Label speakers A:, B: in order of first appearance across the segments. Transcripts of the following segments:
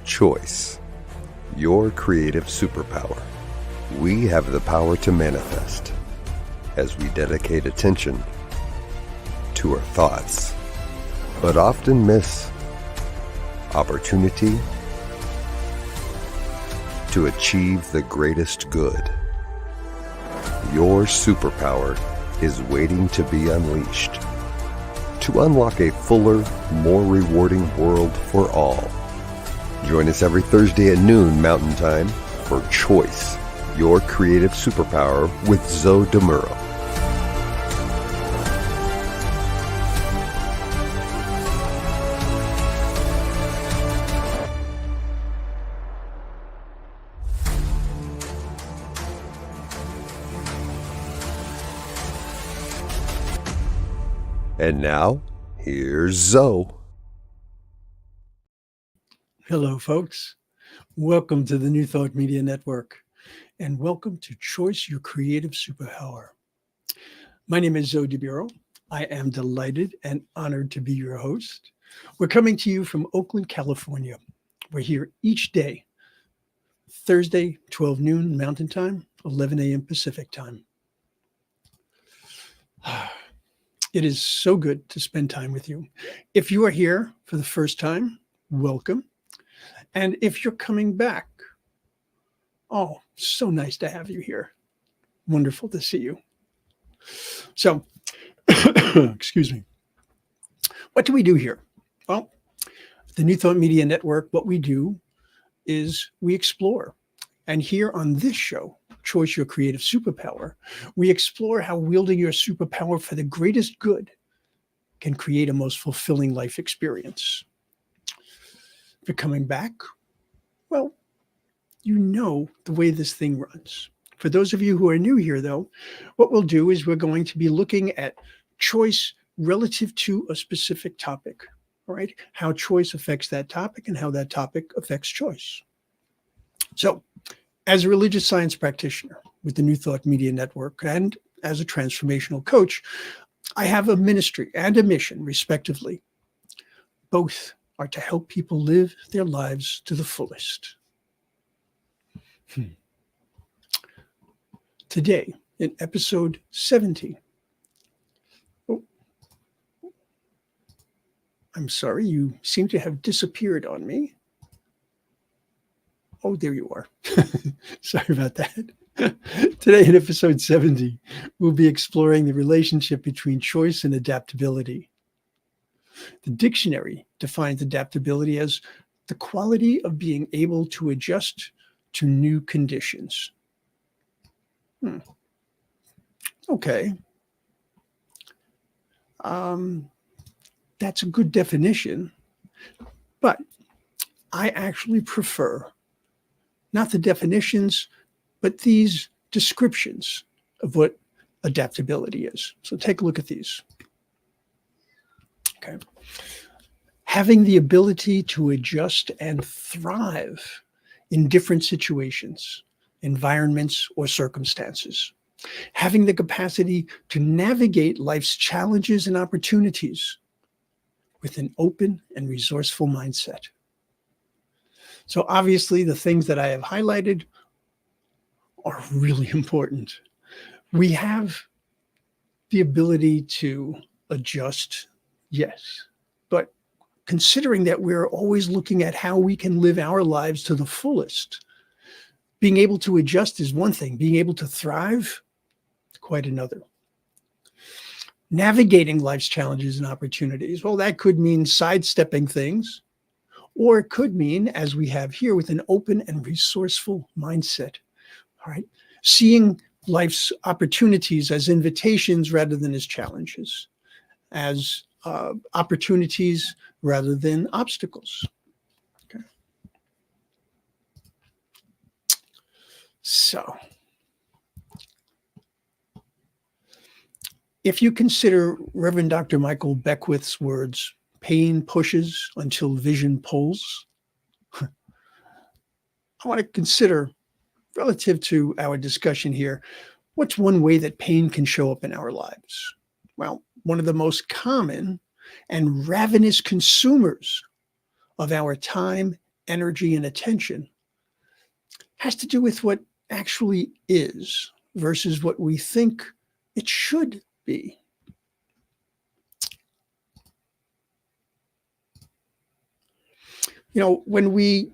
A: Choice, your creative superpower. We have the power to manifest as we dedicate attention to our thoughts, but often miss opportunity to achieve the greatest good. Your superpower is waiting to be unleashed to unlock a fuller, more rewarding world for all. Join us every Thursday at noon Mountain Time for Choice, your creative superpower with Zoe Muro. And now, here's Zoe.
B: Hello, folks. Welcome to the New Thought Media Network, and welcome to Choice, Your Creative Superpower. My name is Zoe Muro. I am delighted and honored to be your host. We're coming to you from Oakland, California. We're here each day, Thursday, 12 noon Mountain Time, 11 a.m. Pacific Time. It is so good to spend time with you. If you are here for the first time, welcome. And if you're coming back, oh, so nice to have you here. Wonderful to see you. So, excuse me. What do we do here? Well, the New Thought Media Network, what we do is we explore. And here on this show, Choice Your Creative Superpower, we explore how wielding your superpower for the greatest good can create a most fulfilling life experience. If you're coming back, well, you know the way this thing runs. For those of you who are new here, though, what we'll do is we're going to be looking at choice relative to a specific topic, all right? How choice affects that topic and how that topic affects choice. So, as a religious science practitioner with the New Thought Media Network and as a transformational coach, I have a ministry and a mission, respectively. Both are to help people live their lives to the fullest. Today, in episode 70, I'm sorry, you seem to have disappeared on me. Oh, there you are. Sorry about that. Today in episode 70, we'll be exploring the relationship between choice and adaptability. The dictionary defines adaptability as the quality of being able to adjust to new conditions. Okay. That's a good definition, but I actually prefer not the definitions, but these descriptions of what adaptability is. So take a look at these. Okay. Having the ability to adjust and thrive in different situations, environments, or circumstances. Having the capacity to navigate life's challenges and opportunities with an open and resourceful mindset. So obviously, the things that I have highlighted are really important. We have the ability to adjust, yes, but considering that we're always looking at how we can live our lives to the fullest, being able to adjust is one thing. Being able to thrive, quite another. Navigating life's challenges and opportunities, well, that could mean sidestepping things. Or it could mean, as we have here, with an open and resourceful mindset, all right? Seeing life's opportunities as invitations rather than as challenges, as opportunities rather than obstacles. Okay. So, if you consider Reverend Dr. Michael Beckwith's words, pain pushes until vision pulls. I want to consider, relative to our discussion here, what's one way that pain can show up in our lives? Well, one of the most common and ravenous consumers of our time, energy, and attention has to do with what actually is versus what we think it should be. When we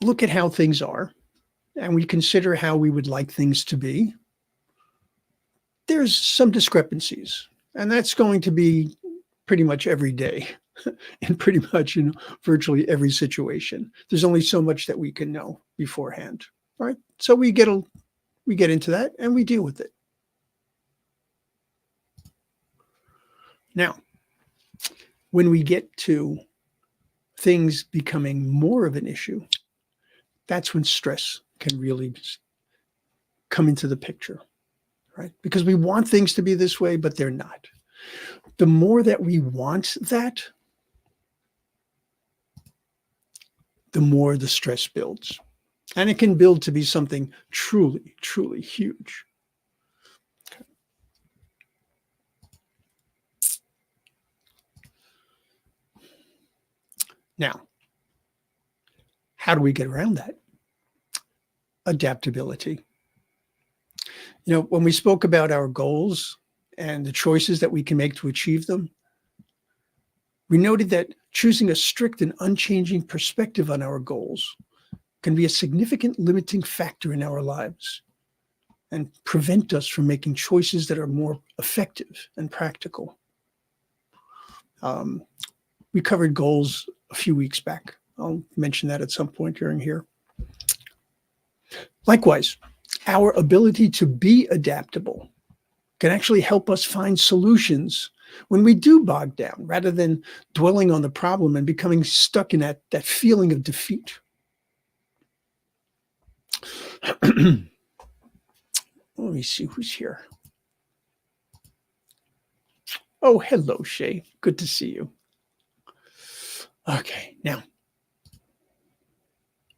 B: look at how things are and we consider how we would like things to be, there's some discrepancies. And that's going to be pretty much every day and pretty much in virtually every situation. There's only so much that we can know beforehand. All right. So we get into that and we deal with it. Now, when we get to things becoming more of an issue, that's when stress can really come into the picture, right? Because we want things to be this way, but they're not. The more that we want that, the more the stress builds. And it can build to be something truly, truly huge. Okay. Now, how do we get around that? Adaptability. When we spoke about our goals and the choices that we can make to achieve them, we noted that choosing a strict and unchanging perspective on our goals can be a significant limiting factor in our lives and prevent us from making choices that are more effective and practical. We covered goals a few weeks back. I'll mention that at some point during here. Likewise, our ability to be adaptable can actually help us find solutions when we do bog down, rather than dwelling on the problem and becoming stuck in that feeling of defeat. Let me see who's here. Oh, hello, Shay. Good to see you. Okay, now,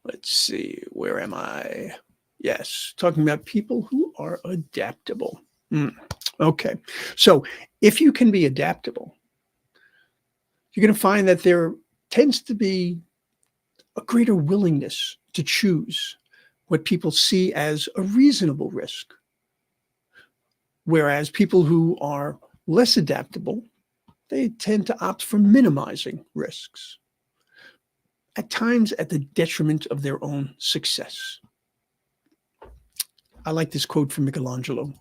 B: let's see. Where am I? Yes, talking about people who are adaptable. Okay, so if you can be adaptable, you're going to find that there tends to be a greater willingness to choose what people see as a reasonable risk. Whereas people who are less adaptable, they tend to opt for minimizing risks, at times at the detriment of their own success. I like this quote from Michelangelo.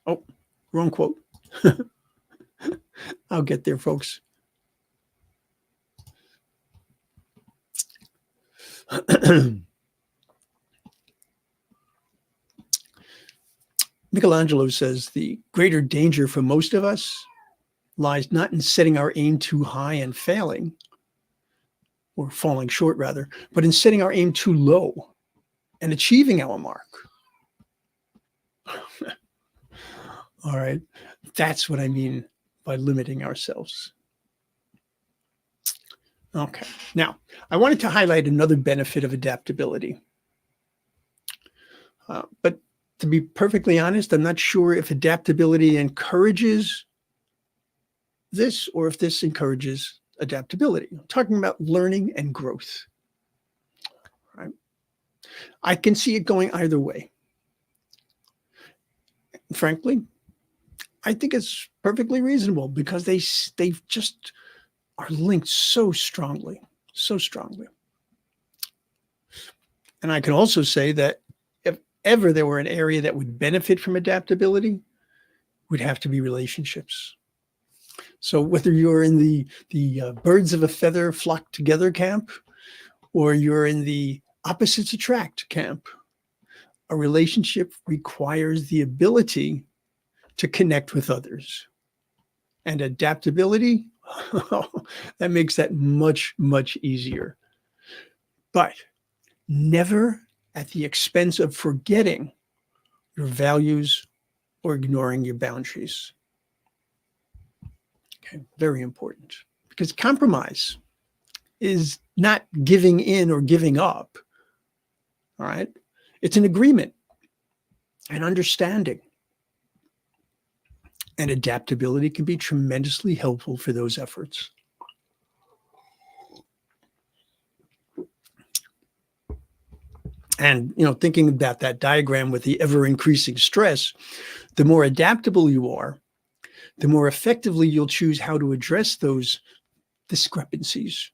B: Oh, wrong quote. I'll get there, folks. Michelangelo says the greater danger for most of us lies not in setting our aim too high and failing, or falling short rather, but in setting our aim too low and achieving our mark. All right. That's what I mean by limiting ourselves. Okay. Now, I wanted to highlight another benefit of adaptability. But to be perfectly honest, I'm not sure if adaptability encourages this or if this encourages adaptability. I'm talking about learning and growth. Right? I can see it going either way. Frankly, I think it's perfectly reasonable because they just are linked so strongly. And I can also say that if ever there were an area that would benefit from adaptability, would have to be relationships. So whether you're in the birds of a feather flock together camp, or you're in the opposites attract camp, a relationship requires the ability to connect with others. And adaptability, that makes that much, much easier. But never at the expense of forgetting your values or ignoring your boundaries. Okay, very important. Because compromise is not giving in or giving up. All right? It's an agreement and understanding. And adaptability can be tremendously helpful for those efforts. And, thinking about that diagram with the ever increasing stress, the more adaptable you are, the more effectively you'll choose how to address those discrepancies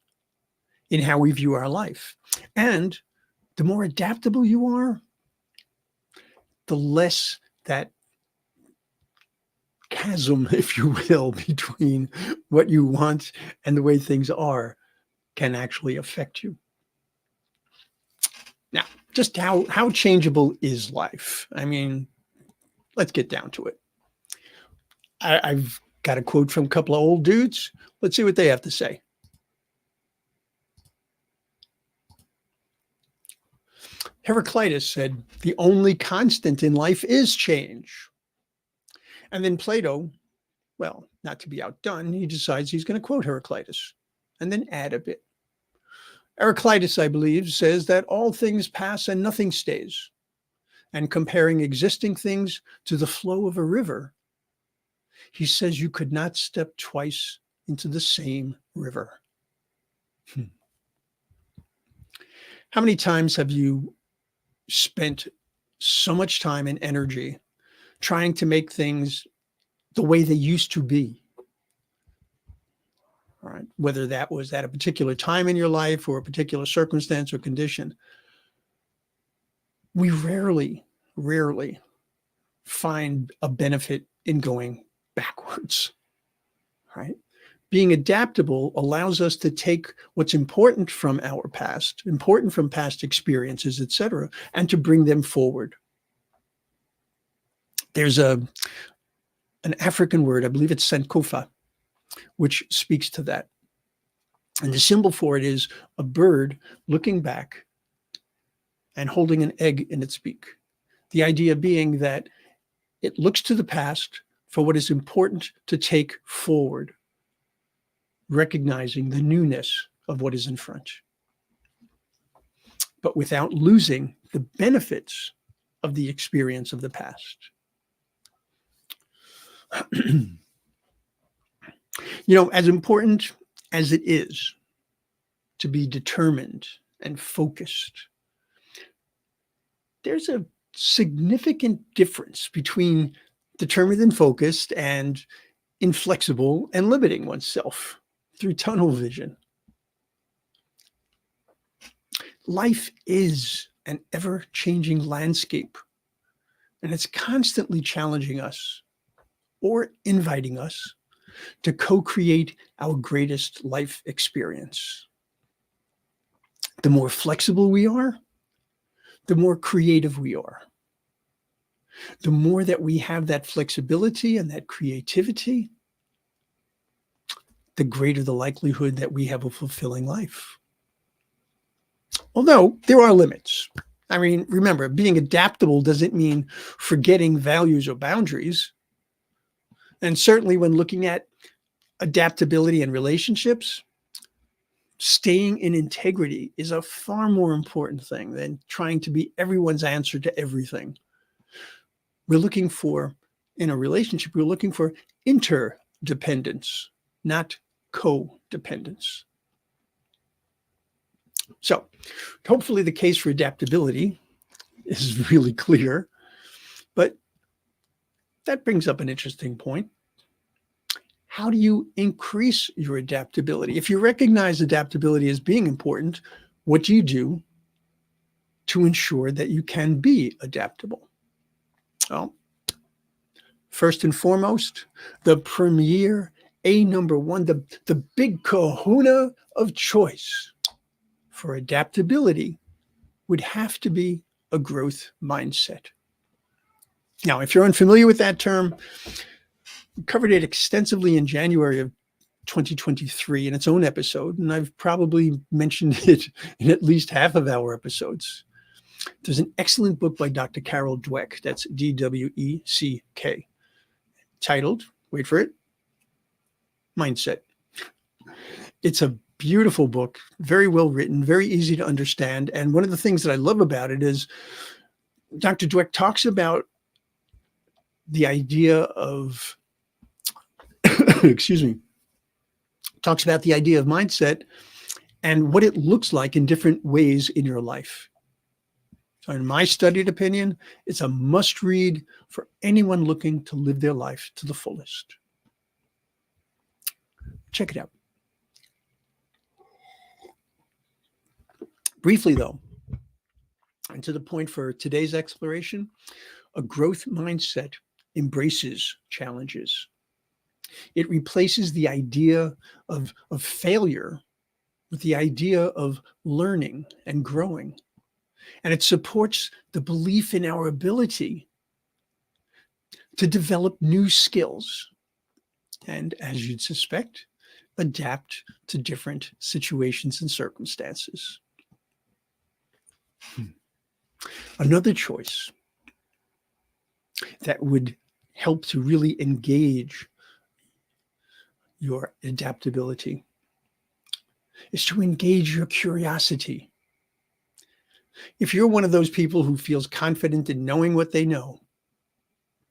B: in how we view our life. And the more adaptable you are, the less that chasm, if you will, between what you want and the way things are can actually affect you. Now, just how changeable is life? I mean, let's get down to it. I've got a quote from a couple of old dudes. Let's see what they have to say. Heraclitus said, "The only constant in life is change." And then Plato, well, not to be outdone, he decides he's going to quote Heraclitus and then add a bit. Heraclitus, I believe, says that all things pass and nothing stays. And comparing existing things to the flow of a river, he says you could not step twice into the same river. How many times have you spent so much time and energy trying to make things the way they used to be? All right, whether that was at a particular time in your life or a particular circumstance or condition, we rarely find a benefit in going backwards, right? Being adaptable allows us to take what's important from our past, important from past experiences, etc., and to bring them forward. There's an African word, I believe it's Sankofa, which speaks to that. And the symbol for it is a bird looking back and holding an egg in its beak. The idea being that it looks to the past for what is important to take forward, recognizing the newness of what is in front, but without losing the benefits of the experience of the past. As important as it is to be determined and focused, there's a significant difference between determined and focused and inflexible and limiting oneself through tunnel vision. Life is an ever-changing landscape, and it's constantly challenging us or inviting us to co-create our greatest life experience. The more flexible we are, the more creative we are. The more that we have that flexibility and that creativity, the greater the likelihood that we have a fulfilling life. Although there are limits. I mean, remember, being adaptable doesn't mean forgetting values or boundaries. And certainly when looking at adaptability in relationships, staying in integrity is a far more important thing than trying to be everyone's answer to everything. We're looking for, in a relationship, we're looking for interdependence, not codependence. So hopefully the case for adaptability is really clear, but that brings up an interesting point. How do you increase your adaptability? If you recognize adaptability as being important, what do you do to ensure that you can be adaptable? Well, first and foremost, the premier number one, the big kahuna of choice for adaptability would have to be a growth mindset. Now, if you're unfamiliar with that term, we covered it extensively in January of 2023 in its own episode, and I've probably mentioned it in at least half of our episodes. There's an excellent book by Dr. Carol Dweck, that's D-W-E-C-K, titled, wait for it, Mindset. It's a beautiful book, very well written, very easy to understand. And one of the things that I love about it is Dr. Dweck talks about the idea of excuse me, talks about the idea of mindset and what it looks like in different ways in your life. So in my studied opinion, it's a must read for anyone looking to live their life to the fullest. Check it out. Briefly though, and to the point for today's exploration, a growth mindset embraces challenges. It replaces the idea of failure with the idea of learning and growing. And it supports the belief in our ability to develop new skills and, as you'd suspect, adapt to different situations and circumstances. Another choice that would help to really engage your adaptability is to engage your curiosity. If you're one of those people who feels confident in knowing what they know,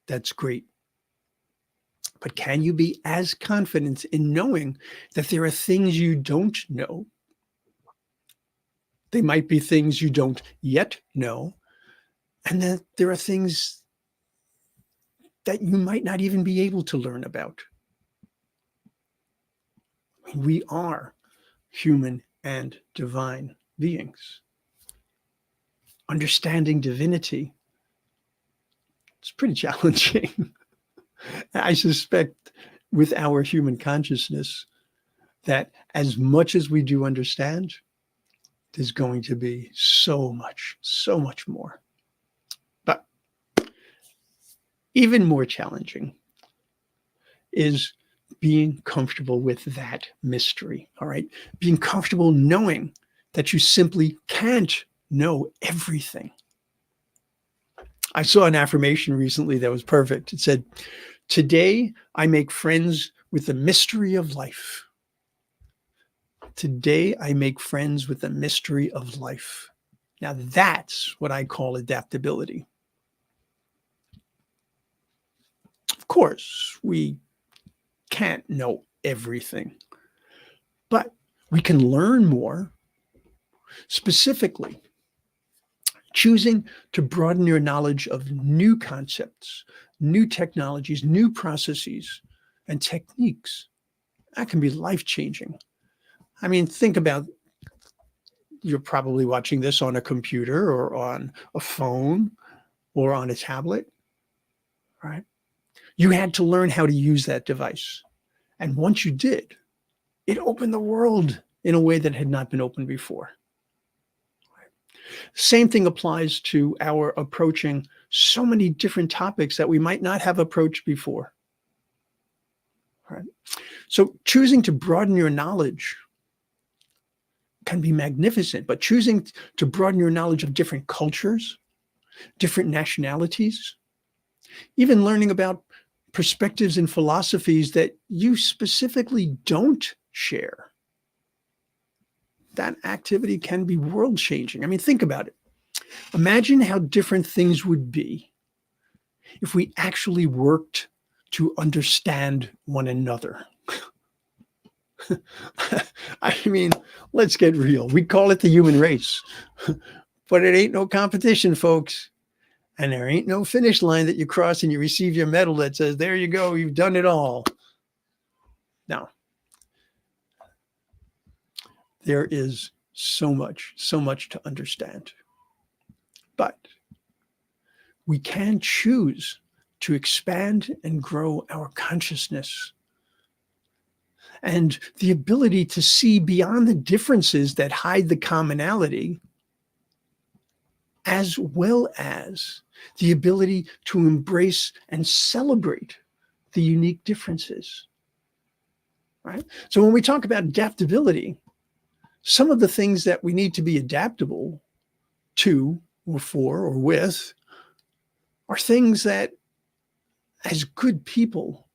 B: that's great. But can you be as confident in knowing that there are things you don't know? They might be things you don't yet know, and that there are things that you might not even be able to learn about. We are human and divine beings. Understanding divinity is pretty challenging. I suspect with our human consciousness that as much as we do understand, there's going to be so much more. But even more challenging is being comfortable with that mystery, all right? Being comfortable knowing that you simply can't know everything. I saw an affirmation recently that was perfect. It said, "Today I make friends with the mystery of life." Today I make friends with the mystery of life. Now that's what I call adaptability. Of course, we can't know everything, but we can learn more. Specifically, choosing to broaden your knowledge of new concepts, new technologies, new processes, and techniques, that can be life-changing. I mean, think about, you're probably watching this on a computer or on a phone or on a tablet, right? You had to learn how to use that device. And once you did, it opened the world in a way that had not been opened before. Same thing applies to our approaching so many different topics that we might not have approached before. Right? So choosing to broaden your knowledge can be magnificent, but choosing to broaden your knowledge of different cultures, different nationalities, even learning about perspectives and philosophies that you specifically don't share, that activity can be world-changing. I mean, think about it. Imagine how different things would be if we actually worked to understand one another. I mean, let's get real. We call it the human race, but it ain't no competition, folks. And there ain't no finish line that you cross and you receive your medal that says, there you go, you've done it all. Now, there is so much to understand. But we can choose to expand and grow our consciousness and the ability to see beyond the differences that hide the commonality, as well as the ability to embrace and celebrate the unique differences, right? So when we talk about adaptability, some of the things that we need to be adaptable to or for or with are things that, as good people,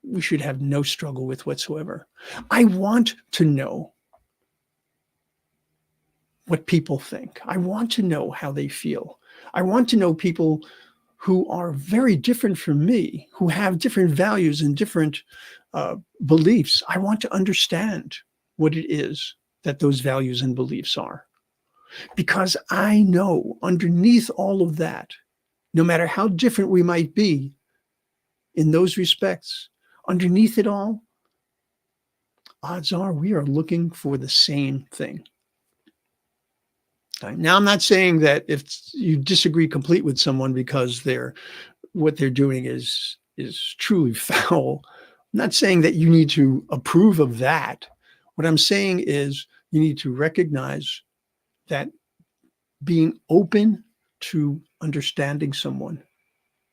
B: we should have no struggle with whatsoever. I want to know what people think. I want to know how they feel. I want to know people who are very different from me, who have different values and different beliefs, I want to understand what it is that those values and beliefs are. Because I know underneath all of that, no matter how different we might be in those respects, underneath it all, odds are we are looking for the same thing. Now, I'm not saying that if you disagree complete with someone because what they're doing is truly foul. I'm not saying that you need to approve of that. What I'm saying is you need to recognize that being open to understanding someone,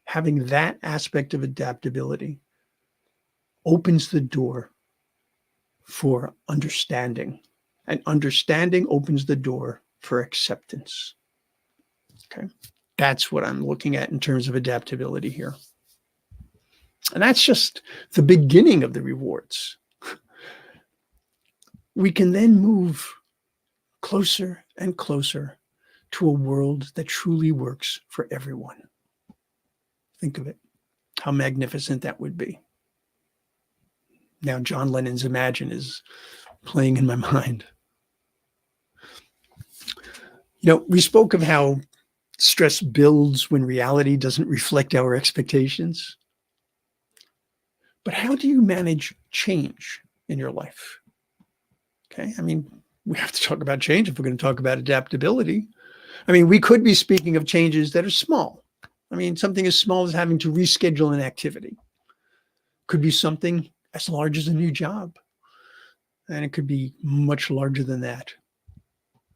B: having that aspect of adaptability, opens the door for understanding. And understanding opens the door for acceptance. Okay. That's what I'm looking at in terms of adaptability here. And that's just the beginning of the rewards. We can then move closer and closer to a world that truly works for everyone. Think of it, how magnificent that would be. Now, John Lennon's Imagine is playing in my mind. We spoke of how stress builds when reality doesn't reflect our expectations. But how do you manage change in your life? Okay, we have to talk about change if we're going to talk about adaptability. We could be speaking of changes that are small. Something as small as having to reschedule an activity. Could be something as large as a new job. And it could be much larger than that.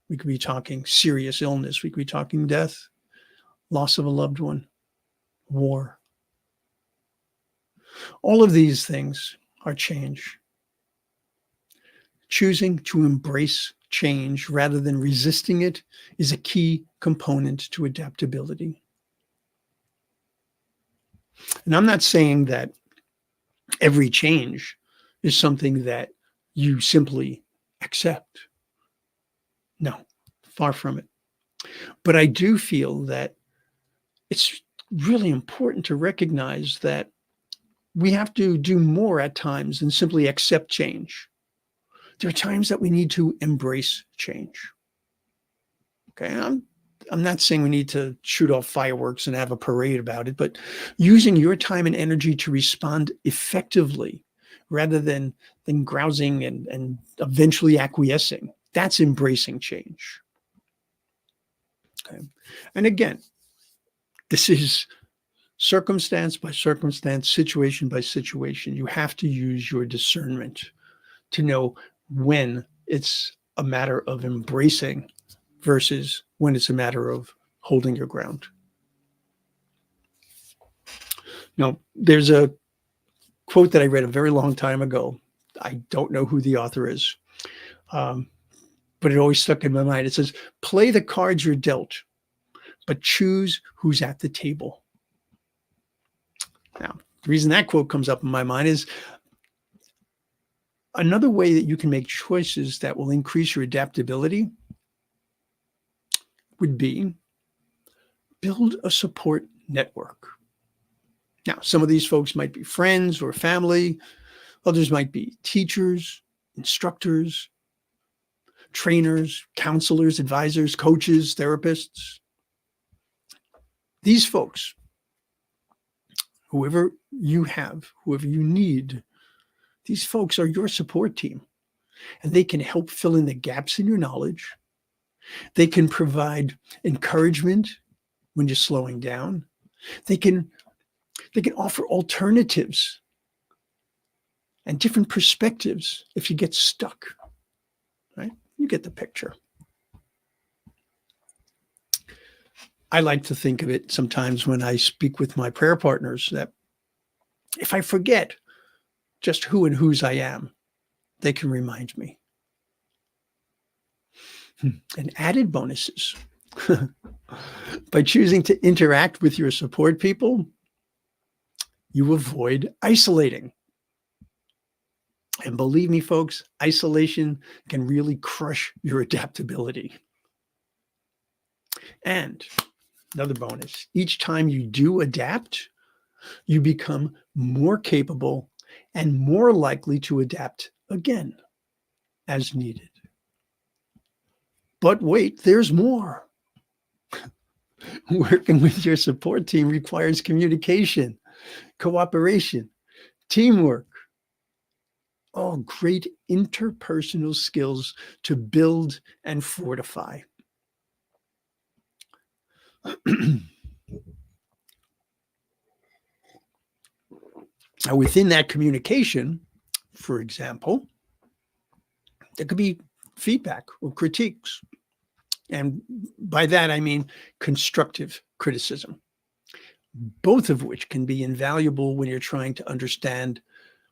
B: We could be talking serious illness. We could be talking death, loss of a loved one, war. All of these things are change. Choosing to embrace change rather than resisting it is a key component to adaptability. And I'm not saying that every change is something that you simply accept. No, far from it. But I do feel that it's really important to recognize that we have to do more at times than simply accept change. There are times that we need to embrace change. Okay, I'm not saying we need to shoot off fireworks and have a parade about it, but using your time and energy to respond effectively rather than grousing and eventually acquiescing. That's embracing change. Okay. And again, this is circumstance by circumstance, situation by situation. You have to use your discernment to know when it's a matter of embracing versus when it's a matter of holding your ground. Now, there's a quote that I read a very long time ago. I don't know who the author is, but it always stuck in my mind. It says, play the cards you're dealt, but choose who's at the table. Now, the reason that quote comes up in my mind is another way that you can make choices that will increase your adaptability would be build a support network. Now, some of these folks might be friends or family. Others might be teachers, instructors, trainers, counselors, advisors, coaches, therapists. These folks, whoever you have, whoever you need, these folks are your support team, and they can help fill in the gaps in your knowledge. They can provide encouragement when you're slowing down. They can offer alternatives and different perspectives if you get stuck, right? You get the picture. I like to think of it sometimes when I speak with my prayer partners that if I forget just who and whose I am, they can remind me. And added bonuses. By choosing to interact with your support people, you avoid isolating. And believe me, folks, isolation can really crush your adaptability. And another bonus, each time you do adapt, you become more capable and more likely to adapt again as needed. But wait, there's more. Working with your support team requires communication, cooperation, teamwork, all great interpersonal skills to build and fortify. Now, within that communication, for example, there could be feedback or critiques. And by that, I mean constructive criticism, both of which can be invaluable when you're trying to understand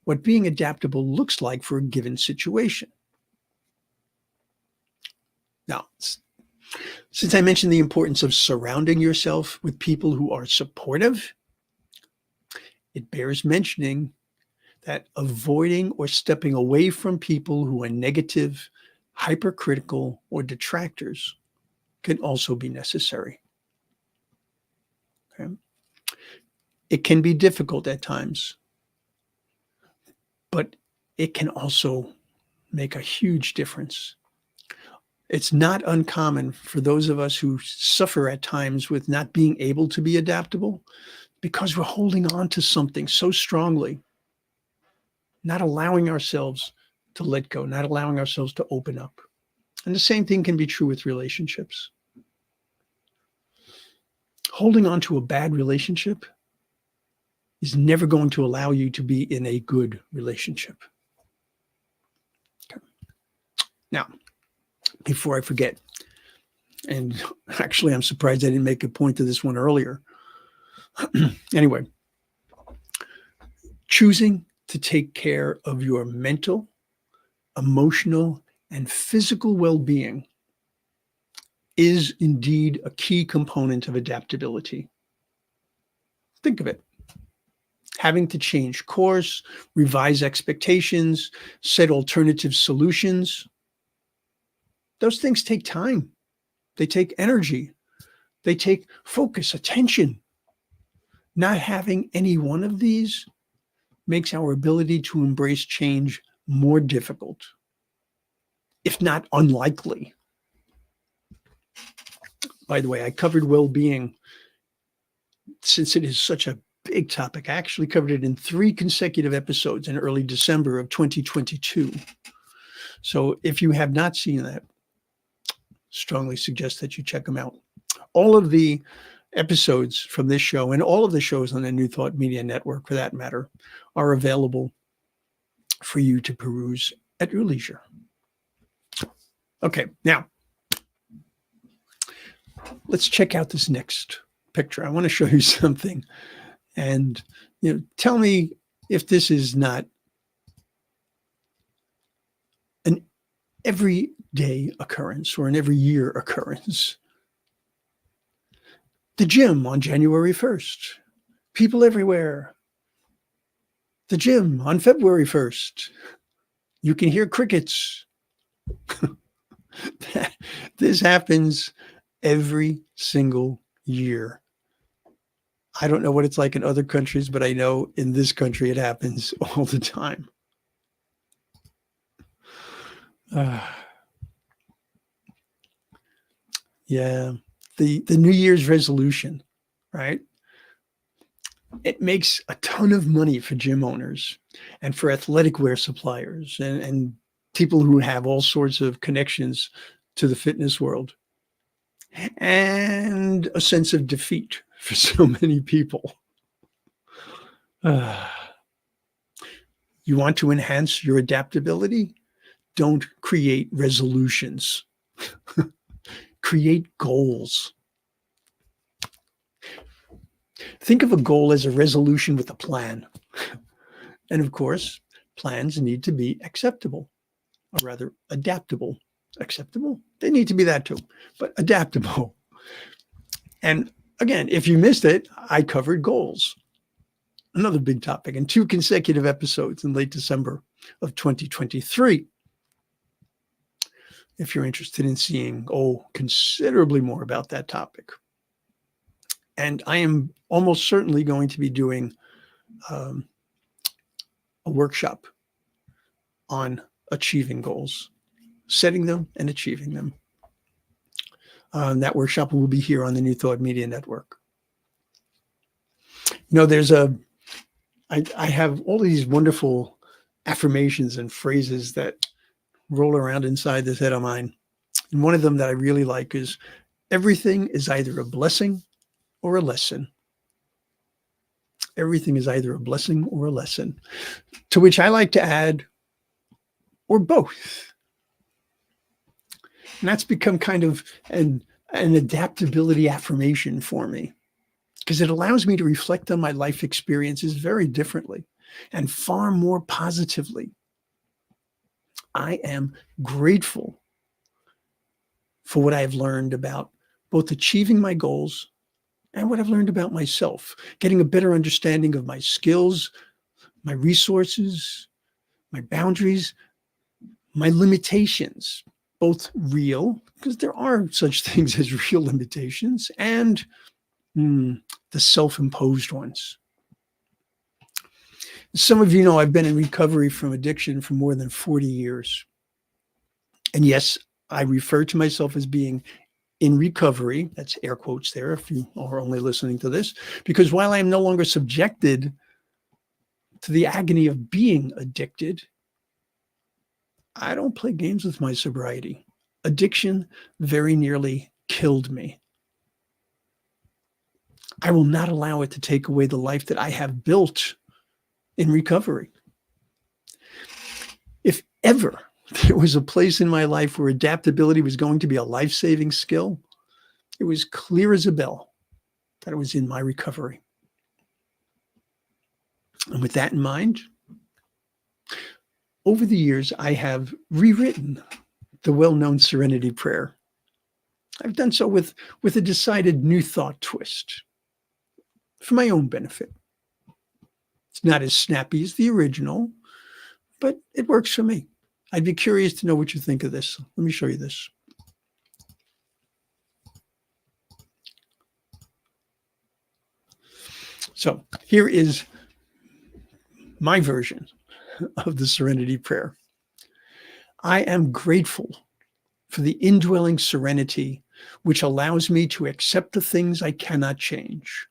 B: what being adaptable looks like for a given situation. Now, since I mentioned the importance of surrounding yourself with people who are supportive, it bears mentioning that avoiding or stepping away from people who are negative, hypercritical, or detractors can also be necessary. Okay? It can be difficult at times, but it can also make a huge difference. It's not uncommon for those of us who suffer at times with not being able to be adaptable because we're holding on to something so strongly, not allowing ourselves to let go, not allowing ourselves to open up. And the same thing can be true with relationships. Holding on to a bad relationship is never going to allow you to be in a good relationship. Okay. Now, before I forget, and actually I'm surprised I didn't make a point to this one earlier. Anyway, choosing to take care of your mental, emotional, and physical well-being is indeed a key component of adaptability. Think of it. Having to change course, revise expectations, set alternative solutions. Those things take time. They take energy. They take focus, attention. Not having any one of these makes our ability to embrace change more difficult, if not unlikely. By the way, I covered well-being, since it is such a big topic. I actually covered it in 3 consecutive episodes in early December of 2022. So if you have not seen that, strongly suggest that you check them out. All of the episodes from this show and all of the shows on the New Thought Media Network, for that matter, are available for you to peruse at your leisure. Okay, now let's check out this next picture. I want to show you something, and tell me if this is not an everyday occurrence or an every year occurrence. The gym on January 1st. People everywhere. The gym on February 1st. You can hear crickets. This happens every single year. I don't know what it's like in other countries, but I know in this country it happens all the time. Yeah, the New Year's resolution, right? It makes a ton of money for gym owners and for athletic wear suppliers and people who have all sorts of connections to the fitness world, and a sense of defeat for so many people. You want to enhance your adaptability? Don't create resolutions. Create goals. Think of a goal as a resolution with a plan. And of course, plans need to be acceptable, or rather adaptable. Acceptable? They need to be that too, but adaptable. And again, if you missed it, I covered goals. Another big topic in 2 consecutive episodes in late December of 2023. If you're interested in seeing, considerably more about that topic. And I am almost certainly going to be doing a workshop on achieving goals, setting them and achieving them. That workshop will be here on the New Thought Media Network. I have all these wonderful affirmations and phrases that roll around inside this head of mine. And one of them that I really like is, everything is either a blessing or a lesson. Everything is either a blessing or a lesson. To which I like to add, or both. And that's become kind of an adaptability affirmation for me, because it allows me to reflect on my life experiences very differently and far more positively. I am grateful for what I've learned about both achieving my goals and what I've learned about myself, getting a better understanding of my skills, my resources, my boundaries, my limitations, both real, because there are such things as real limitations, and the self-imposed ones. Some of you know I've been in recovery from addiction for more than 40 years. And yes, I refer to myself as being in recovery. That's air quotes there if you are only listening to this, because while I am no longer subjected to the agony of being addicted, I don't play games with my sobriety. Addiction very nearly killed me. I will not allow it to take away the life that I have built in recovery. If ever there was a place in my life where adaptability was going to be a life-saving skill, it was clear as a bell that it was in my recovery. And with that in mind, over the years, I have rewritten the well-known Serenity Prayer. I've done so with a decided new thought twist for my own benefit. It's not as snappy as the original, but it works for me. I'd be curious to know what you think of this. Let me show you this. So here is my version of the Serenity Prayer. I am grateful for the indwelling serenity which allows me to accept the things I cannot change,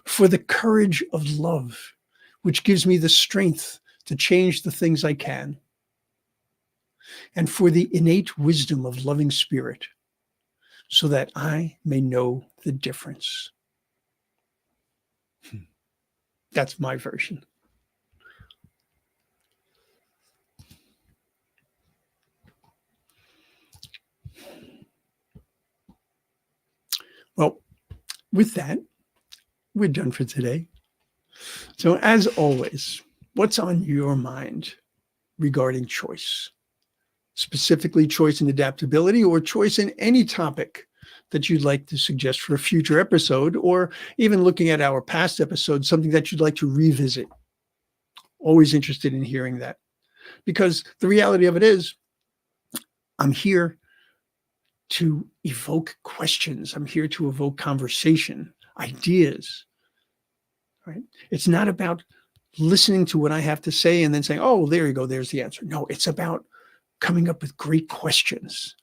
B: for the courage of love which gives me the strength to change the things I can, and for the innate wisdom of loving spirit so that I may know the difference. That's my version. Well, with that, we're done for today. So as always, what's on your mind regarding choice? Specifically choice in adaptability, or choice in any topic that you'd like to suggest for a future episode, or even looking at our past episodes, something that you'd like to revisit. Always interested in hearing that, because the reality of it is, I'm here to evoke questions. I'm here to evoke conversation, ideas, right? It's not about listening to what I have to say and then saying, oh, there you go, there's the answer. No, it's about coming up with great questions.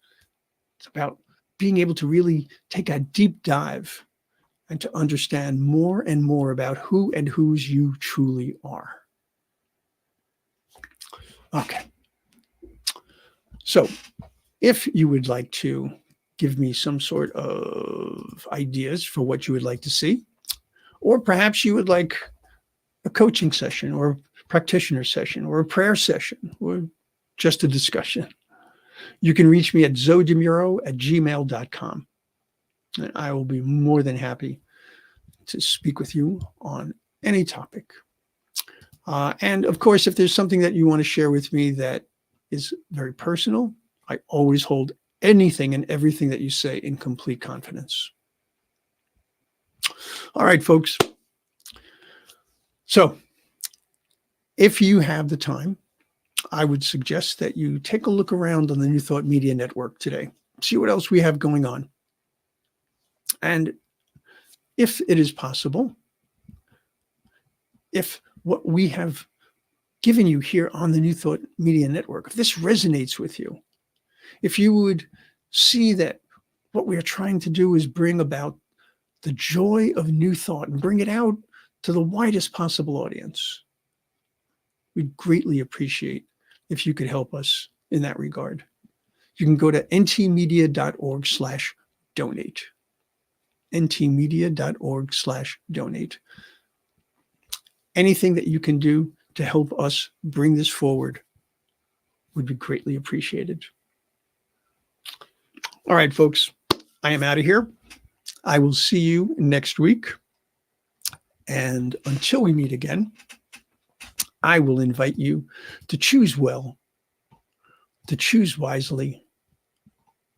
B: It's about being able to really take a deep dive and to understand more and more about who and whose you truly are. Okay. So if you would like to give me some sort of ideas for what you would like to see, or perhaps you would like a coaching session or a practitioner session or a prayer session or just a discussion, you can reach me at zodemuro@gmail.com. And I will be more than happy to speak with you on any topic. And of course, if there's something that you want to share with me that is very personal, I always hold anything and everything that you say in complete confidence. All right, folks. So if you have the time, I would suggest that you take a look around on the New Thought Media Network today. See what else we have going on. And if it is possible, if what we have given you here on the New Thought Media Network, if this resonates with you, if you would see that what we are trying to do is bring about the joy of new thought and bring it out to the widest possible audience, we'd greatly appreciate if you could help us in that regard. You can go to ntmedia.org/donate. ntmedia.org/donate. Anything that you can do to help us bring this forward would be greatly appreciated. All right, folks, I am out of here. I will see you next week. And until we meet again, I will invite you to choose well, to choose wisely,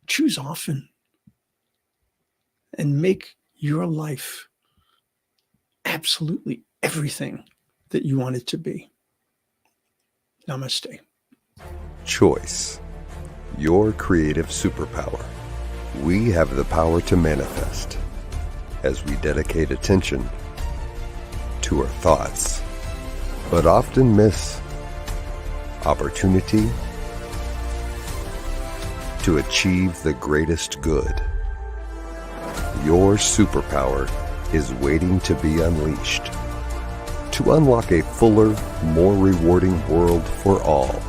B: choose often, and make your life absolutely everything that you want it to be. Namaste.
A: Choice, your creative superpower. We have the power to manifest as we dedicate attention to our thoughts, but often miss opportunity to achieve the greatest good. Your superpower is waiting to be unleashed to unlock a fuller, more rewarding world for all.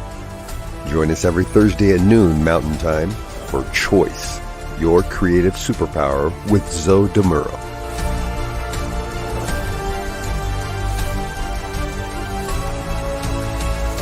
A: Join us every Thursday at noon Mountain Time for Choice, your creative superpower with Muro.